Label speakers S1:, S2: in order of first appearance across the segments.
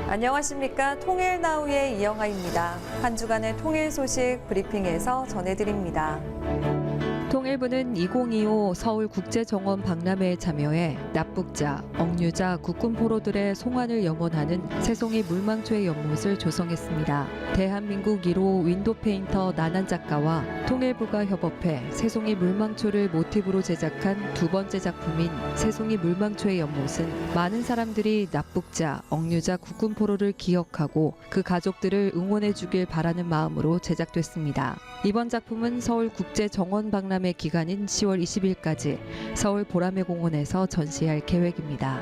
S1: 안녕하십니까. 통일나우의 이영아입니다. 한 주간의 통일 소식 브리핑에서 전해드립니다.
S2: 통일부는 2025 서울국제정원 박람회에 참여해 납북자, 억류자, 국군포로들의 송환을 염원하는 새송이 물망초의 연못을 조성했습니다. 대한민국 1호 윈도페인터 나난 작가와 통일부가 협업해 새송이 물망초를 모티브로 제작한 두 번째 작품인 새송이 물망초의 연못은 많은 사람들이 납북자, 억류자, 국군포로를 기억하고 그 가족들을 응원해주길 바라는 마음으로 제작됐습니다. 이번 작품은 서울국제정원 박람회 기간인 10월 20일까지 서울 보라매 공원에서 전시할 계획입니다.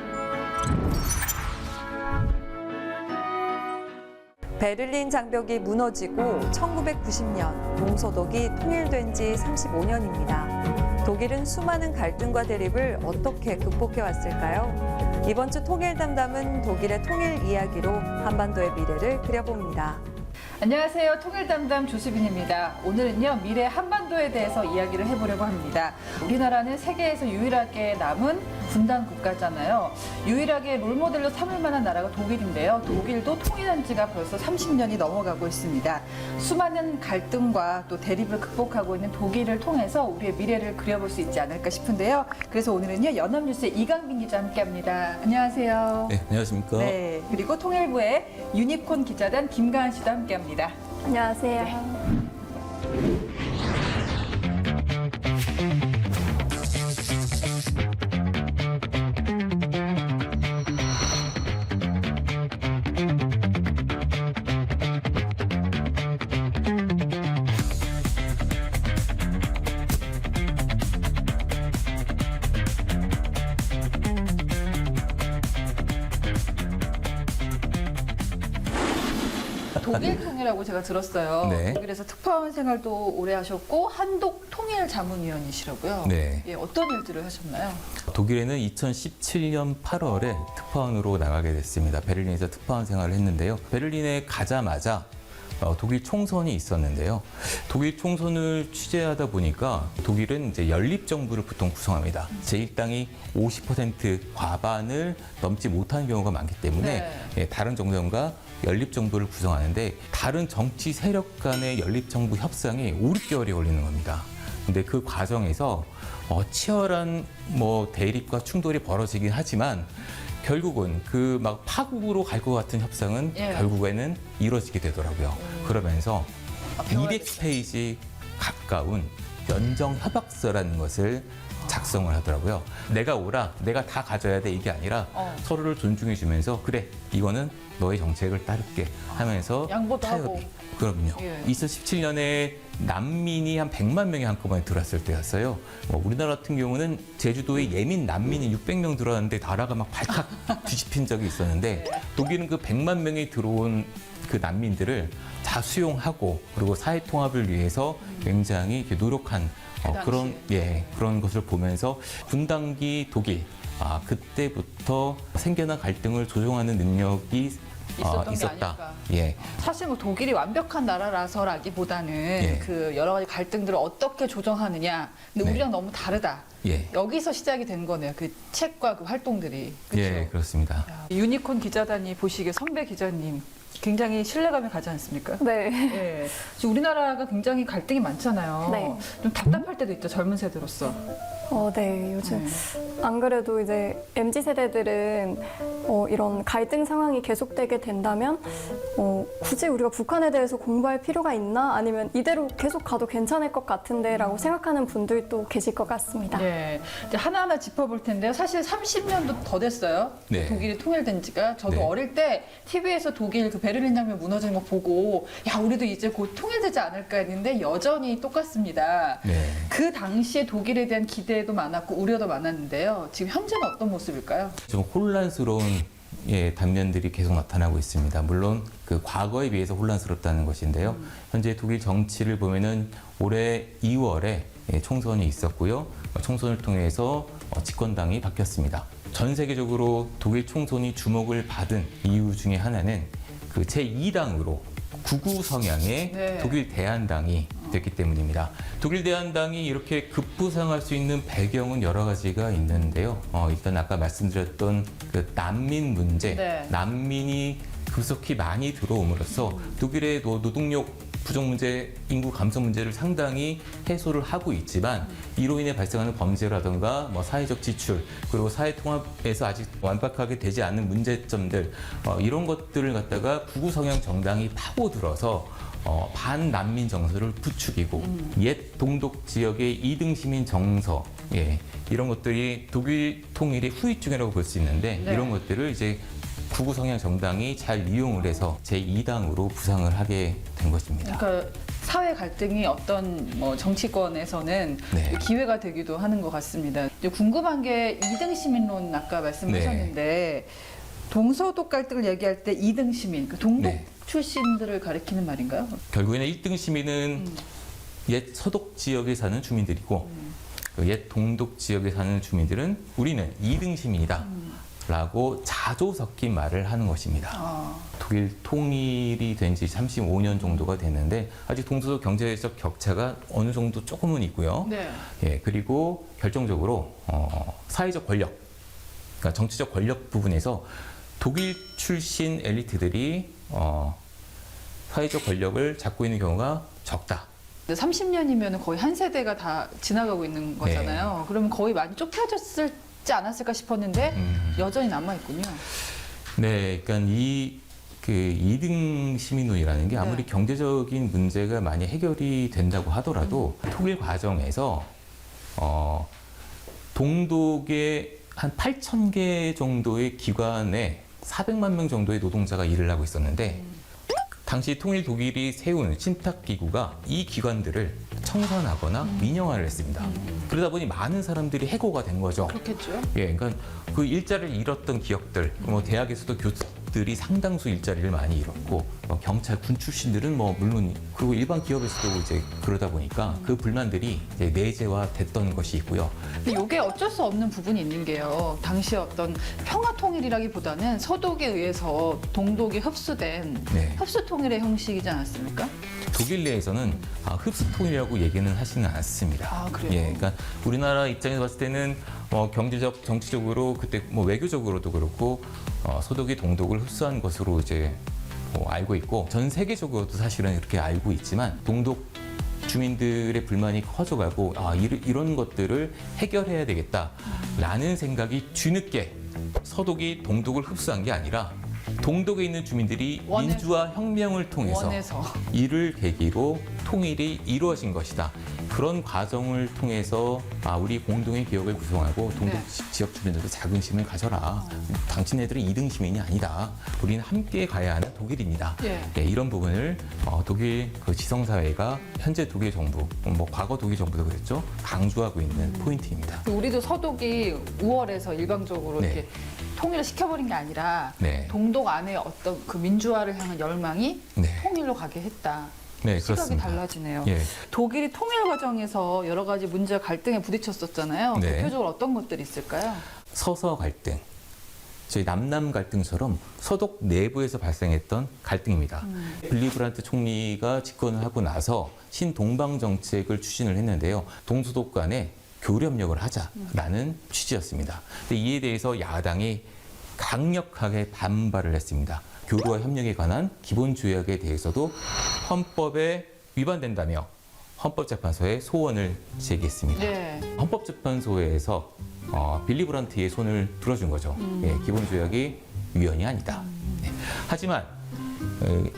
S1: 베를린 장벽이 무너지고 1990년 동서독이 통일된 지 35년입니다. 독일은 수많은 갈등과 대립을 어떻게 극복해왔을까요? 이번 주 통일 담담은 독일의 통일 이야기로 한반도의 미래를 그려봅니다.
S3: 안녕하세요. 통일담당 조수빈입니다. 오늘은요, 미래 한반도에 대해서 이야기를 해보려고 합니다. 우리나라는 세계에서 유일하게 남은 분단 국가잖아요. 유일하게 롤모델로 삼을 만한 나라가 독일인데요. 독일도 통일한 지가 벌써 30년이 넘어가고 있습니다. 수많은 갈등과 또 대립을 극복하고 있는 독일을 통해서 우리의 미래를 그려볼 수 있지 않을까 싶은데요. 그래서 오늘은요, 연합뉴스의 이강빈 기자 함께합니다. 안녕하세요.
S4: 네, 안녕하십니까.
S3: 네, 그리고 통일부의 유니콘 기자단 김가은 씨도 함께합니다.
S5: 안녕하세요.
S3: 네. 독일 통일이라고 제가 들었어요.
S4: 네.
S3: 독일에서 특파원 생활도 오래 하셨고 한독 통일 자문위원이시라고요.
S4: 네.
S3: 예, 어떤 일들을 하셨나요?
S4: 독일에는 2017년 8월에 특파원으로 나가게 됐습니다. 베를린에서 특파원 생활을 했는데요. 베를린에 가자마자 독일 총선이 있었는데요. 독일 총선을 취재하다 보니까 독일은 이제 연립정부를 보통 구성합니다. 제1당이 50% 과반을 넘지 못하는 경우가 많기 때문에
S3: 네.
S4: 예, 다른 정당과 연립정부를 구성하는데 다른 정치 세력 간의 연립정부 협상이 5, 6개월이 걸리는 겁니다. 근데 그 과정에서 치열한 대립과 충돌이 벌어지긴 하지만 결국은 그 막 파국으로 갈 것 같은 협상은
S3: 예.
S4: 결국에는 이루어지게 되더라고요. 그러면서
S3: 평화를
S4: 200페이지 가까운 연정 협약서라는 것을 작성을 하더라고요. 내가 오라, 내가 다 가져야 돼 이게 아니라 서로를 존중해 주면서 그래, 이거는 너의 정책을 따를게 하면서
S3: 양보도 하고.
S4: 그럼요.
S3: 예.
S4: 2017년에 난민이 한 100만 명이 한꺼번에 들어왔을 때였어요. 우리나라 같은 경우는 제주도에 예민 난민이 600명 들어왔는데 나라가 막 발칵 뒤집힌 적이 있었는데 독일은 그 100만 명이 들어온 그 난민들을 다 수용하고 그리고 사회 통합을 위해서 굉장히 이렇게 노력한 그런 것을 보면서 분단기 독일 그때부터 생겨난 갈등을 조정하는 능력이 있었다. 예.
S3: 사실 독일이 완벽한 나라라서라기보다는
S4: 예.
S3: 그 여러 가지 갈등들을 어떻게 조정하느냐. 근데
S4: 네.
S3: 우리랑 너무 다르다.
S4: 예.
S3: 여기서 시작이 된 거네요. 그 책과 그 활동들이. 그렇죠?
S4: 예, 그렇습니다.
S3: 유니콘 기자단이 보시기에 선배 기자님 굉장히 신뢰감이 가지 않습니까?
S5: 네.
S3: 예. 지금 우리나라가 굉장히 갈등이 많잖아요.
S5: 네.
S3: 좀 답답할 때도 있죠, 젊은 세대로서.
S5: 네. 요즘 안 그래도 이제 MZ 세대들은 이런 갈등 상황이 계속되게 된다면 굳이 우리가 북한에 대해서 공부할 필요가 있나? 아니면 이대로 계속 가도 괜찮을 것 같은데라고 생각하는 분들도 계실 것 같습니다.
S3: 예. 이제 하나하나 짚어볼 텐데요. 사실 30년도 더 됐어요.
S4: 네.
S3: 독일이 통일된 지가. 저도
S4: 네.
S3: 어릴 때 TV에서 독일 그 베를린 장벽 무너지는 거 보고 야, 우리도 이제 곧 통일되지 않을까 했는데 여전히 똑같습니다.
S4: 네.
S3: 그 당시에 독일에 대한 기대도 많았고 우려도 많았는데요. 지금 현재는 어떤 모습일까요?
S4: 좀 혼란스러운 단면들이 계속 나타나고 있습니다. 물론 그 과거에 비해서 혼란스럽다는 것인데요. 현재 독일 정치를 보면은 올해 2월에 총선이 있었고요. 총선을 통해서 집권당이 바뀌었습니다. 전 세계적으로 독일 총선이 주목을 받은 이유 중에 하나는 그 제2당으로 극우 성향의
S3: 네.
S4: 독일 대한당이 됐기 때문입니다. 독일 대한당이 이렇게 급부상할 수 있는 배경은 여러 가지가 있는데요. 일단 아까 말씀드렸던 그 난민 문제,
S3: 네.
S4: 난민이 급속히 많이 들어옴으로써 독일의 노동력 부족 문제, 인구 감소 문제를 상당히 해소를 하고 있지만 이로 인해 발생하는 범죄라든가 뭐 사회적 지출 그리고 사회 통합에서 아직 완벽하게 되지 않는 문제점들 이런 것들을 갖다가 극우 성향 정당이 파고들어서 반난민 정서를 부추기고 옛 동독 지역의 2등 시민 정서 이런 것들이 독일 통일의 후유증이라고 볼 수 있는데
S3: 네.
S4: 이런 것들을 이제 극우 성향 정당이 잘 이용을 해서 제2당으로 부상을 하게 된 것입니다.
S3: 그러니까 사회 갈등이 어떤 뭐 정치권에서는
S4: 네.
S3: 기회가 되기도 하는 것 같습니다. 이제 궁금한 게 2등 시민론 아까 말씀하셨는데 동서독 갈등을 얘기할 때 2등 시민, 그 동독
S4: 네.
S3: 출신들을 가리키는 말인가요?
S4: 결국에는 1등 시민은 옛 서독 지역에 사는 주민들이고 옛 동독 지역에 사는 주민들은 우리는 2등 시민이다. 라고 자조 섞인 말을 하는 것입니다. 독일 통일이 된 지 35년 정도가 됐는데 아직 동서독 경제적 격차가 어느 정도 조금은 있고요.
S3: 네.
S4: 그리고 결정적으로 사회적 권력, 그러니까 정치적 권력 부분에서 독일 출신 엘리트들이 사회적 권력을 잡고 있는 경우가 적다.
S3: 30년이면 거의 한 세대가 다 지나가고 있는 거잖아요. 그러면 거의 많이 좁혀졌지 않았을까 싶었는데 여전히 남아있군요.
S4: 네, 그러니까 그 2등 시민론이라는 게 아무리
S3: 네.
S4: 경제적인 문제가 많이 해결이 된다고 하더라도 통일 과정에서 동독의 한 8,000개 정도의 기관에 400만 명 정도의 노동자가 일을 하고 있었는데 당시 통일 독일이 세운 신탁기구가 이 기관들을 청산하거나 민영화를 했습니다. 그러다 보니 많은 사람들이 해고가 된 거죠.
S3: 그렇겠죠.
S4: 그러니까 그 일자리를 잃었던 기업들, 뭐 대학에서도 교수들이 상당수 일자리를 많이 잃었고 경찰, 군 출신들은 뭐 물론 그리고 일반 기업에서도 이제 그러다 보니까 그 불만들이 이제 내재화됐던 것이 있고요.
S3: 근데 이게 어쩔 수 없는 부분이 있는 게요. 당시 어떤 평화 통일이라기보다는 서독에 의해서 동독이 흡수된
S4: 네.
S3: 흡수 통일의 형식이지 않았습니까?
S4: 독일 내에서는 흡수 통일이라고 얘기는 하지는 않습니다.
S3: 아, 그래요?
S4: 그러니까 우리나라 입장에서 봤을 때는 경제적, 정치적으로 그때 뭐 외교적으로도 그렇고 서독이 동독을 흡수한 것으로 이제 알고 있고 전 세계적으로도 사실은 이렇게 알고 있지만 동독 주민들의 불만이 커져가고 이런 것들을 해결해야 되겠다라는 생각이 뒤늦게 서독이 동독을 흡수한 게 아니라 동독에 있는 주민들이 민주화 혁명을 통해서
S3: 원해서.
S4: 이를 계기로 통일이 이루어진 것이다. 그런 과정을 통해서 우리 공동의 기억을 구성하고 동독
S3: 네.
S4: 지역 주민들도 자긍심을 가져라. 당신네들은 2등 시민이 아니다. 우리는 함께 가야 하는 독일입니다.
S3: 예.
S4: 이런 부분을 독일 그 지성사회가 현재 독일 정부, 뭐 과거 독일 정부도 그랬죠. 강조하고 있는 포인트입니다.
S3: 우리도 서독이 우월해서 일방적으로
S4: 네.
S3: 이렇게 통일을 시켜버린 게 아니라
S4: 네.
S3: 동독 안에 어떤 그 민주화를 향한 열망이
S4: 네.
S3: 통일로 가게 했다.
S4: 네,
S3: 시각이
S4: 그렇습니다.
S3: 달라지네요.
S4: 예.
S3: 독일이 통일 과정에서 여러 가지 문제와 갈등에 부딪혔었잖아요.
S4: 네.
S3: 대표적으로 어떤 것들이 있을까요?
S4: 서서 갈등, 저희 남남 갈등처럼 서독 내부에서 발생했던 갈등입니다. 빌리 브란트 총리가 집권을 하고 나서 신동방 정책을 추진을 했는데요. 동서독 간에 교류협력을 하자라는 취지였습니다. 근데 이에 대해서 야당이 강력하게 반발을 했습니다. 교류와 협력에 관한 기본 조약에 대해서도 헌법에 위반된다며 헌법재판소에 소원을 제기했습니다.
S3: 네.
S4: 헌법재판소에서 빌리 브란트의 손을 들어준 거죠. 기본 조약이 위헌이 아니다. 네. 하지만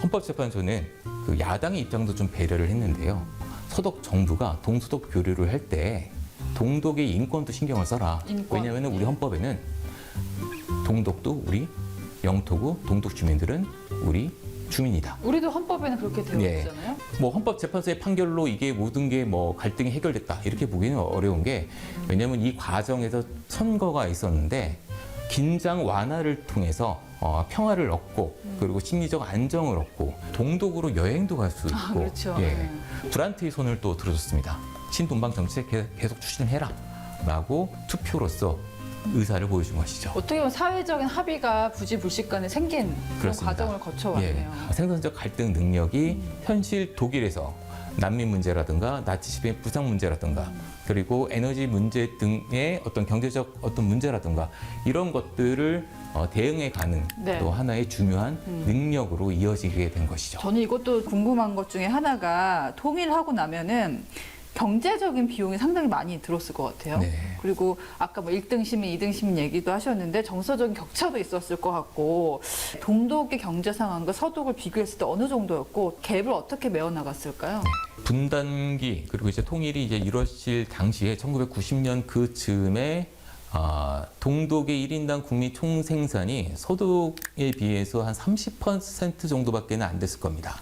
S4: 헌법재판소는 그 야당의 입장도 좀 배려를 했는데요. 서독 정부가 동서독 교류를 할 때 동독의 인권도 신경을 써라.
S3: 인권.
S4: 왜냐하면 우리 헌법에는 동독도 우리 영토고 동독 주민들은 우리 주민이다.
S3: 우리도 헌법에는 그렇게 되어
S4: 네.
S3: 있잖아요.
S4: 뭐 헌법재판소의 판결로 이게 모든 게 뭐 갈등이 해결됐다 이렇게 보기는 어려운 게 왜냐하면 이 과정에서 선거가 있었는데 긴장 완화를 통해서 평화를 얻고 그리고 심리적 안정을 얻고 동독으로 여행도 갈 수 있고
S3: 그렇죠.
S4: 브란트의 손을 또 들어줬습니다. 신동방 정책 계속 추진해라 라고 투표로서 의사를 보여준 것이죠.
S3: 어떻게 보면 사회적인 합의가 부지불식간에 생긴 그런
S4: 그렇습니다.
S3: 과정을 거쳐왔네요.
S4: 생산적 갈등 능력이 현실 독일에서 난민 문제라든가 나치 시대 부상 문제라든가 그리고 에너지 문제 등의 어떤 경제적 어떤 문제라든가 이런 것들을 대응해 가는
S3: 네.
S4: 또 하나의 중요한 능력으로 이어지게 된 것이죠.
S3: 저는 이것도 궁금한 것 중에 하나가 통일하고 나면은 경제적인 비용이 상당히 많이 들었을 것 같아요.
S4: 네.
S3: 그리고 아까 뭐 1등 시민, 2등 시민 얘기도 하셨는데 정서적인 격차도 있었을 것 같고 동독의 경제 상황과 서독을 비교했을 때 어느 정도였고 갭을 어떻게 메워나갔을까요?
S4: 분단기 그리고 이제 통일이 이제 이루어질 당시에 1990년 그 즈음에 동독의 1인당 국민 총생산이 서독에 비해서 한 30% 정도밖에는 안 됐을 겁니다.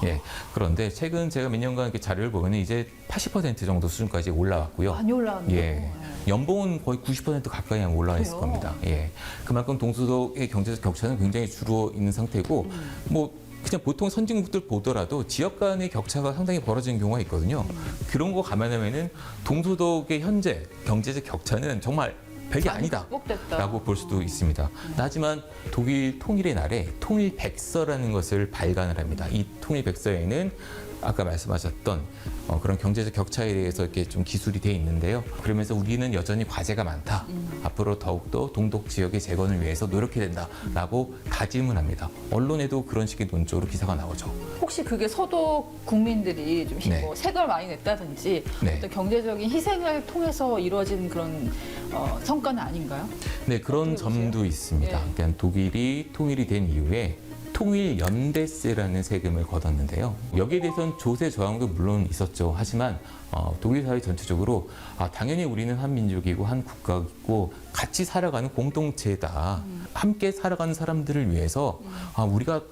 S4: 예. 그런데 최근 제가 몇 년간 이렇게 자료를 보면 이제 80% 정도 수준까지 올라왔고요.
S3: 많이 올라왔네요.
S4: 예. 연봉은 거의 90% 가까이 올라와 있을
S3: 그래요?
S4: 겁니다. 예. 그만큼 동서독의 경제적 격차는 굉장히 줄어 있는 상태고, 뭐 그냥 보통 선진국들 보더라도 지역 간의 격차가 상당히 벌어지는 경우가 있거든요. 그런 거 감안하면은 동서독의 현재 경제적 격차는 정말 별게 아니다.
S3: 극복됐다.
S4: 라고 볼 수도 있습니다. 하지만 독일 통일의 날에 통일 백서라는 것을 발간을 합니다. 이 통일 백서에는 아까 말씀하셨던 그런 경제적 격차에 대해서 이렇게 좀 기술이 돼 있는데요. 그러면서 우리는 여전히 과제가 많다. 앞으로 더욱더 동독 지역의 재건을 위해서 노력해야 된다라고 다짐을 합니다. 언론에도 그런 식의 논조로 기사가 나오죠.
S3: 혹시 그게 서독 국민들이 좀
S4: 네.
S3: 뭐 세금을 많이 냈다든지
S4: 네.
S3: 어떤 경제적인 희생을 통해서 이루어진 그런 성과는 아닌가요?
S4: 네, 그런
S3: 어떻게 보세요?
S4: 점도 있습니다.
S3: 네.
S4: 그러니까 독일이 통일이 된 이후에 통일연대세라는 세금을 걷었는데요. 여기에 대해서는 조세 저항도 물론 있었죠. 하지만 독일 사회 전체적으로 당연히 우리는 한 민족이고 한 국가이고 같이 살아가는 공동체다. 함께 살아가는 사람들을 위해서 우리가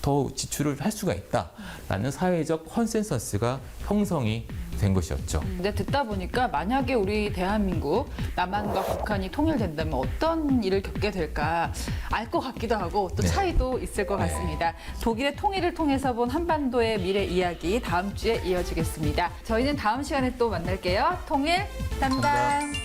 S4: 더 지출을 할 수가 있다라는 사회적 컨센서스가 형성이 된 것이었죠.
S3: 근데 듣다 보니까 만약에 우리 대한민국 남한과 북한이 통일된다면 어떤 일을 겪게 될까 알 것 같기도 하고 또
S4: 네.
S3: 차이도 있을 것 같습니다. 독일의 통일을 통해서 본 한반도의 미래 이야기 다음 주에 이어지겠습니다. 저희는 다음 시간에 또 만날게요. 통일 담당.
S4: 감사합니다.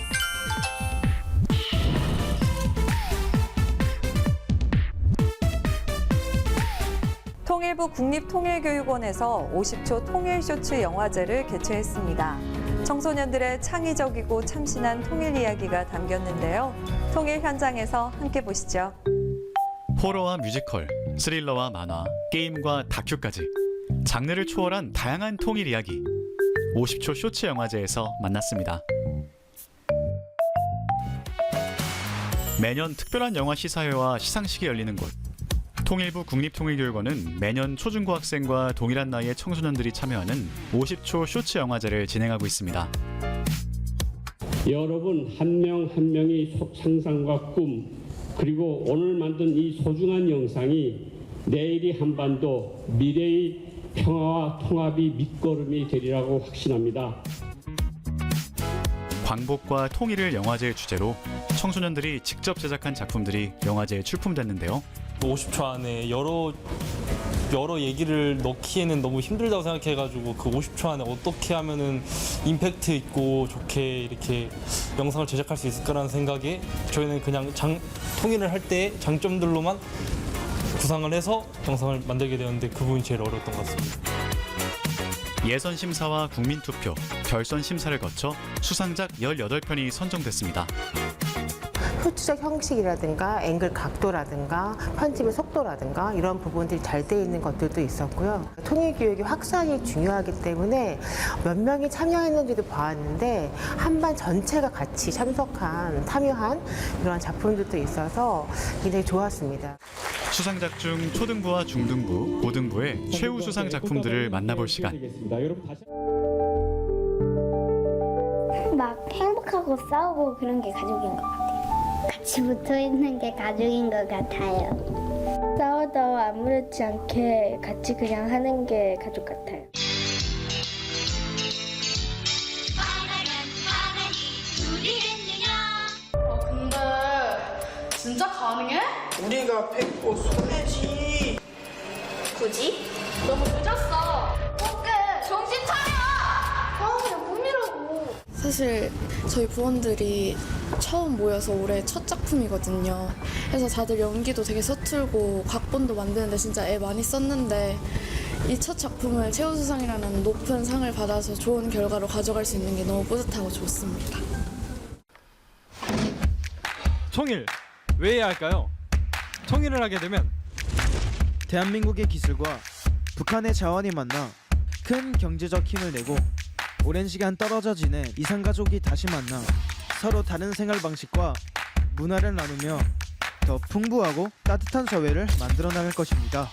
S1: 통일부 국립통일교육원에서 50초 통일쇼츠 영화제를 개최했습니다. 청소년들의 창의적이고 참신한 통일 이야기가 담겼는데요. 통일 현장에서 함께 보시죠.
S6: 호러와 뮤지컬, 스릴러와 만화, 게임과 다큐까지 장르를 초월한 다양한 통일 이야기 50초 쇼츠 영화제에서 만났습니다. 매년 특별한 영화 시사회와 시상식이 열리는 곳 통일부 국립통일교육원은 매년 초중고학생과 동일한 나이의 청소년들이 참여하는 50초 쇼츠 영화제를 진행하고 있습니다.
S7: 여러분 한 명 한 명이 상상과 꿈 그리고 오늘 만든 이 소중한 영상이 내일이 한반도 미래의 평화와 통합이 밑거름이 되리라고 확신합니다.
S6: 광복과 통일을 영화제의 주제로 청소년들이 직접 제작한 작품들이 영화제에 출품됐는데요.
S8: 50초 안에 여러 얘기를 넣기에는 너무 힘들다고 생각해가지고 그 50초 안에 어떻게 하면은 임팩트 있고 좋게 이렇게 영상을 제작할 수 있을까라는 생각에 저희는 그냥 통일을 할 때 장점들로만 구상을 해서 영상을 만들게 되었는데 그 부분이 제일 어려웠던 것 같습니다.
S6: 예선 심사와 국민 투표, 결선 심사를 거쳐 수상작 18편이 선정됐습니다.
S9: 표출적 형식이라든가 앵글 각도라든가 편집의 속도라든가 이런 부분들이 잘 돼 있는 것들도 있었고요. 통일교육이 확산이 중요하기 때문에 몇 명이 참여했는지도 보았는데 한반 전체가 같이 참여한 이런 작품들도 있어서 굉장히 좋았습니다.
S6: 수상작 중 초등부와 중등부, 고등부의 최우 수상 작품들을 만나볼 시간.
S10: 막 행복하고 싸우고 그런 게 가족인 것 같아요. 같이 붙어 있는 게 가족인 것 같아요. 싸워도 아무렇지 않게 같이 그냥 하는 게 가족 같아요.
S11: 근데 진짜 가능해?
S12: 우리가 100% 손해지.
S11: 굳이? 너무 늦었어. 어깨 정신 차려.
S10: 그냥 꿈이라고.
S13: 사실 저희 부원들이 처음 모여서 올해 첫 작품이거든요. 그래서 다들 연기도 되게 서툴고 각본도 만드는데 진짜 애 많이 썼는데 이 첫 작품을 최우수상이라는 높은 상을 받아서 좋은 결과로 가져갈 수 있는 게 너무 뿌듯하고 좋습니다.
S14: 통일 왜 해야 할까요? 통일을 하게 되면
S15: 대한민국의 기술과 북한의 자원이 만나 큰 경제적 힘을 내고 오랜 시간 떨어져 지낸 이산가족이 다시 만나 서로 다른 생활 방식과 문화를 나누며 더 풍부하고 따뜻한 사회를 만들어 나갈 것입니다.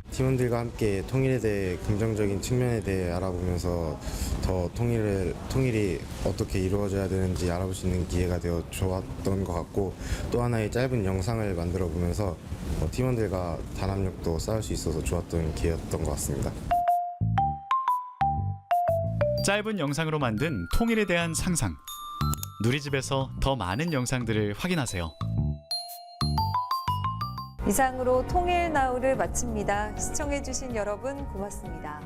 S16: 팀원들과 함께 통일에 대해 긍정적인 측면에 대해 알아보면서 더 통일이 어떻게 이루어져야 되는지 알아볼 수 있는 기회가 되어 좋았던 것 같고, 또 하나의 짧은 영상을 만들어 보면서 팀원들과 단합력도 쌓을 수 있어서 좋았던 기회였던 것 같습니다.
S6: 짧은 영상으로 만든 통일에 대한 상상. 누리집에서 더 많은 영상들을 확인하세요.
S1: 이상으로 통일 나우를 마칩니다. 시청해주신 여러분 고맙습니다.